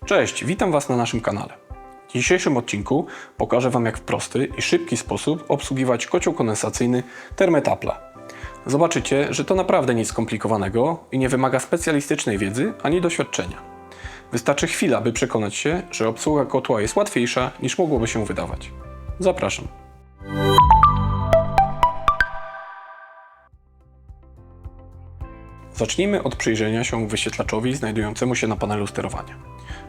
Cześć, witam Was na naszym kanale. W dzisiejszym odcinku pokażę Wam, jak w prosty i szybki sposób obsługiwać kocioł kondensacyjny Thermet-Appla. Zobaczycie, że to naprawdę nic skomplikowanego i nie wymaga specjalistycznej wiedzy ani doświadczenia. Wystarczy chwila, by przekonać się, że obsługa kotła jest łatwiejsza niż mogłoby się wydawać. Zapraszam. Zacznijmy od przyjrzenia się wyświetlaczowi znajdującemu się na panelu sterowania.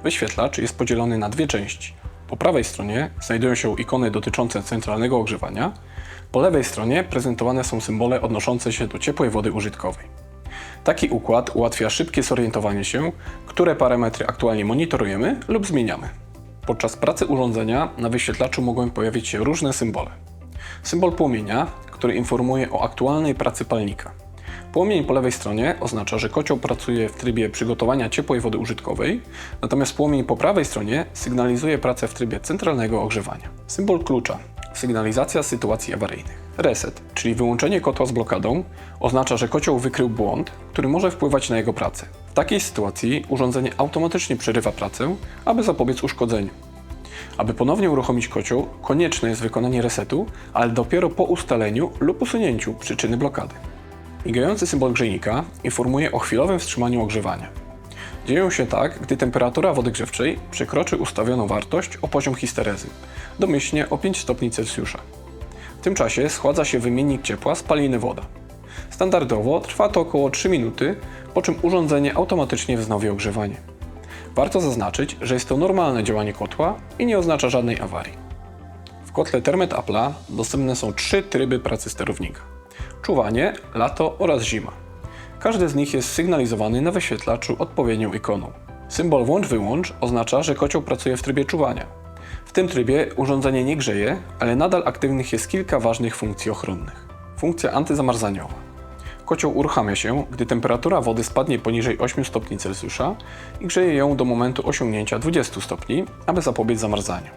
Wyświetlacz jest podzielony na dwie części. Po prawej stronie znajdują się ikony dotyczące centralnego ogrzewania, po lewej stronie prezentowane są symbole odnoszące się do ciepłej wody użytkowej. Taki układ ułatwia szybkie zorientowanie się, które parametry aktualnie monitorujemy lub zmieniamy. Podczas pracy urządzenia na wyświetlaczu mogą pojawić się różne symbole. Symbol płomienia, który informuje o aktualnej pracy palnika. Płomień po lewej stronie oznacza, że kocioł pracuje w trybie przygotowania ciepłej wody użytkowej, natomiast płomień po prawej stronie sygnalizuje pracę w trybie centralnego ogrzewania. Symbol klucza – sygnalizacja sytuacji awaryjnych. Reset, czyli wyłączenie kotła z blokadą, oznacza, że kocioł wykrył błąd, który może wpływać na jego pracę. W takiej sytuacji urządzenie automatycznie przerywa pracę, aby zapobiec uszkodzeniu. Aby ponownie uruchomić kocioł, konieczne jest wykonanie resetu, ale dopiero po ustaleniu lub usunięciu przyczyny blokady. Migający symbol grzejnika informuje o chwilowym wstrzymaniu ogrzewania. Dzieje się tak, gdy temperatura wody grzewczej przekroczy ustawioną wartość o poziom histerezy, domyślnie o 5 stopni Celsjusza. W tym czasie schładza się wymiennik ciepła spaliny woda. Standardowo trwa to około 3 minuty, po czym urządzenie automatycznie wznowi ogrzewanie. Warto zaznaczyć, że jest to normalne działanie kotła i nie oznacza żadnej awarii. W kotle Thermet-Appla dostępne są 3 tryby pracy sterownika. Czuwanie, lato oraz zima. Każdy z nich jest sygnalizowany na wyświetlaczu odpowiednią ikoną. Symbol włącz-wyłącz oznacza, że kocioł pracuje w trybie czuwania. W tym trybie urządzenie nie grzeje, ale nadal aktywnych jest kilka ważnych funkcji ochronnych. Funkcja antyzamarzaniowa. Kocioł uruchamia się, gdy temperatura wody spadnie poniżej 8 stopni Celsjusza i grzeje ją do momentu osiągnięcia 20 stopni, aby zapobiec zamarzaniu.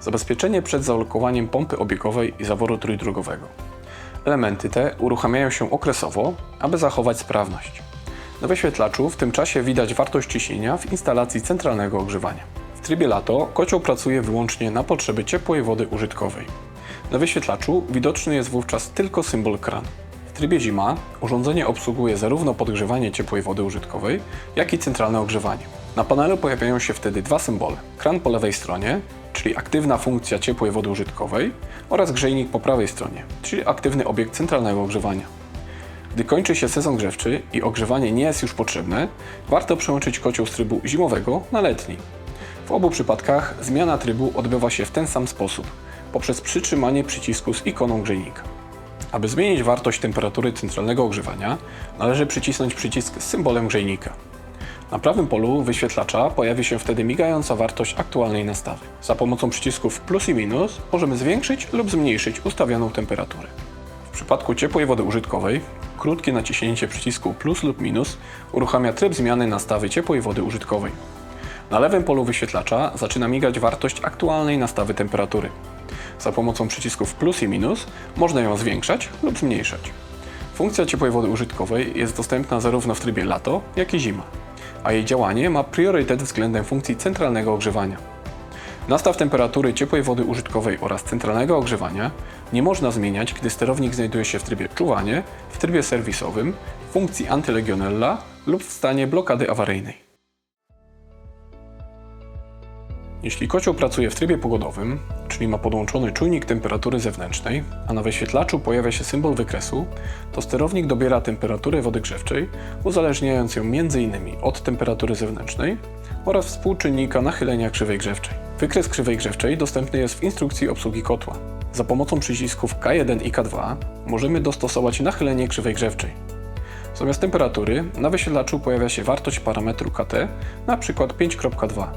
Zabezpieczenie przed zablokowaniem pompy obiegowej i zaworu trójdrogowego. Elementy te uruchamiają się okresowo, aby zachować sprawność. Na wyświetlaczu w tym czasie widać wartość ciśnienia w instalacji centralnego ogrzewania. W trybie lato kocioł pracuje wyłącznie na potrzeby ciepłej wody użytkowej. Na wyświetlaczu widoczny jest wówczas tylko symbol kran. W trybie zima urządzenie obsługuje zarówno podgrzewanie ciepłej wody użytkowej, jak i centralne ogrzewanie. Na panelu pojawiają się wtedy dwa symbole. Kran po lewej stronie, czyli aktywna funkcja ciepłej wody użytkowej, oraz grzejnik po prawej stronie, czyli aktywny obiekt centralnego ogrzewania. Gdy kończy się sezon grzewczy i ogrzewanie nie jest już potrzebne, warto przełączyć kocioł z trybu zimowego na letni. W obu przypadkach zmiana trybu odbywa się w ten sam sposób, poprzez przytrzymanie przycisku z ikoną grzejnika. Aby zmienić wartość temperatury centralnego ogrzewania, należy przycisnąć przycisk z symbolem grzejnika. Na prawym polu wyświetlacza pojawi się wtedy migająca wartość aktualnej nastawy. Za pomocą przycisków plus i minus możemy zwiększyć lub zmniejszyć ustawioną temperaturę. W przypadku ciepłej wody użytkowej krótkie naciśnięcie przycisku plus lub minus uruchamia tryb zmiany nastawy ciepłej wody użytkowej. Na lewym polu wyświetlacza zaczyna migać wartość aktualnej nastawy temperatury. Za pomocą przycisków plus i minus można ją zwiększać lub zmniejszać. Funkcja ciepłej wody użytkowej jest dostępna zarówno w trybie lato, jak i zima, a jej działanie ma priorytet względem funkcji centralnego ogrzewania. Nastaw temperatury ciepłej wody użytkowej oraz centralnego ogrzewania nie można zmieniać, gdy sterownik znajduje się w trybie czuwanie, w trybie serwisowym, w funkcji antylegionella lub w stanie blokady awaryjnej. Jeśli kocioł pracuje w trybie pogodowym, czyli ma podłączony czujnik temperatury zewnętrznej, a na wyświetlaczu pojawia się symbol wykresu, to sterownik dobiera temperaturę wody grzewczej, uzależniając ją m.in. od temperatury zewnętrznej oraz współczynnika nachylenia krzywej grzewczej. Wykres krzywej grzewczej dostępny jest w instrukcji obsługi kotła. Za pomocą przycisków K1 i K2 możemy dostosować nachylenie krzywej grzewczej. Zamiast temperatury na wyświetlaczu pojawia się wartość parametru KT, np. 5.2.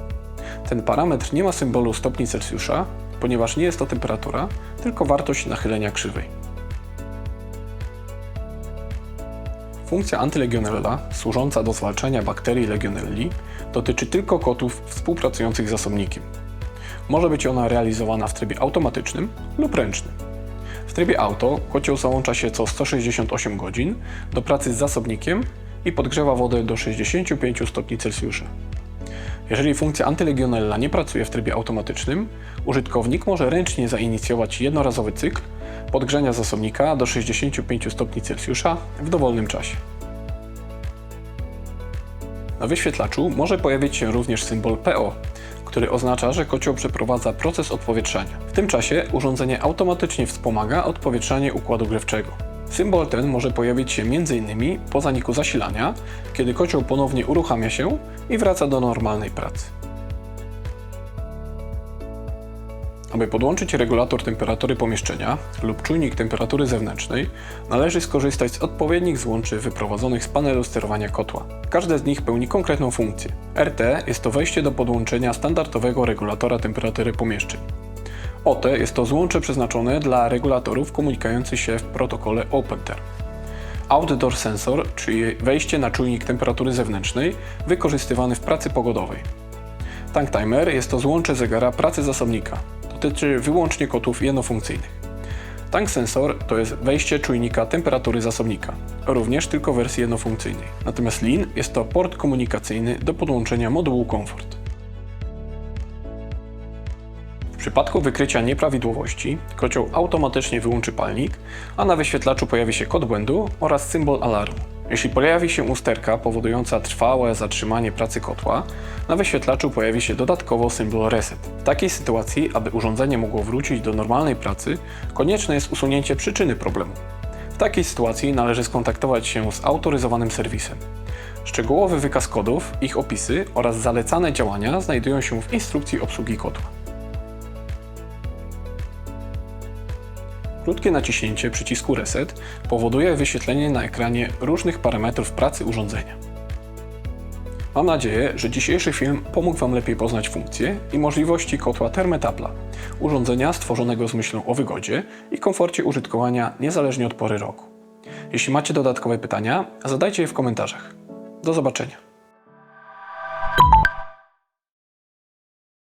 Ten parametr nie ma symbolu stopni Celsjusza, ponieważ nie jest to temperatura, tylko wartość nachylenia krzywej. Funkcja antylegionella, służąca do zwalczania bakterii Legionelli, dotyczy tylko kotłów współpracujących z zasobnikiem. Może być ona realizowana w trybie automatycznym lub ręcznym. W trybie auto kocioł załącza się co 168 godzin do pracy z zasobnikiem i podgrzewa wodę do 65 stopni Celsjusza. Jeżeli funkcja antylegionella nie pracuje w trybie automatycznym, użytkownik może ręcznie zainicjować jednorazowy cykl podgrzania zasobnika do 65 stopni Celsjusza w dowolnym czasie. Na wyświetlaczu może pojawić się również symbol PO, który oznacza, że kocioł przeprowadza proces odpowietrzania. W tym czasie urządzenie automatycznie wspomaga odpowietrzanie układu grzewczego. Symbol ten może pojawić się m.in. po zaniku zasilania, kiedy kocioł ponownie uruchamia się i wraca do normalnej pracy. Aby podłączyć regulator temperatury pomieszczenia lub czujnik temperatury zewnętrznej, należy skorzystać z odpowiednich złączy wyprowadzonych z panelu sterowania kotła. Każde z nich pełni konkretną funkcję. RT jest to wejście do podłączenia standardowego regulatora temperatury pomieszczeń. OT jest to złącze przeznaczone dla regulatorów komunikujących się w protokole OpenTerm. Outdoor Sensor, czyli wejście na czujnik temperatury zewnętrznej, wykorzystywany w pracy pogodowej. Tank Timer jest to złącze zegara pracy zasobnika. Dotyczy wyłącznie kotłów jednofunkcyjnych. Tank Sensor to jest wejście czujnika temperatury zasobnika, również tylko w wersji jednofunkcyjnej. Natomiast LIN jest to port komunikacyjny do podłączenia modułu Comfort. W przypadku wykrycia nieprawidłowości kocioł automatycznie wyłączy palnik, a na wyświetlaczu pojawi się kod błędu oraz symbol alarmu. Jeśli pojawi się usterka powodująca trwałe zatrzymanie pracy kotła, na wyświetlaczu pojawi się dodatkowo symbol reset. W takiej sytuacji, aby urządzenie mogło wrócić do normalnej pracy, konieczne jest usunięcie przyczyny problemu. W takiej sytuacji należy skontaktować się z autoryzowanym serwisem. Szczegółowy wykaz kodów, ich opisy oraz zalecane działania znajdują się w instrukcji obsługi kotła. Krótkie naciśnięcie przycisku Reset powoduje wyświetlenie na ekranie różnych parametrów pracy urządzenia. Mam nadzieję, że dzisiejszy film pomógł Wam lepiej poznać funkcje i możliwości kotła Thermetapla, urządzenia stworzonego z myślą o wygodzie i komforcie użytkowania niezależnie od pory roku. Jeśli macie dodatkowe pytania, zadajcie je w komentarzach. Do zobaczenia.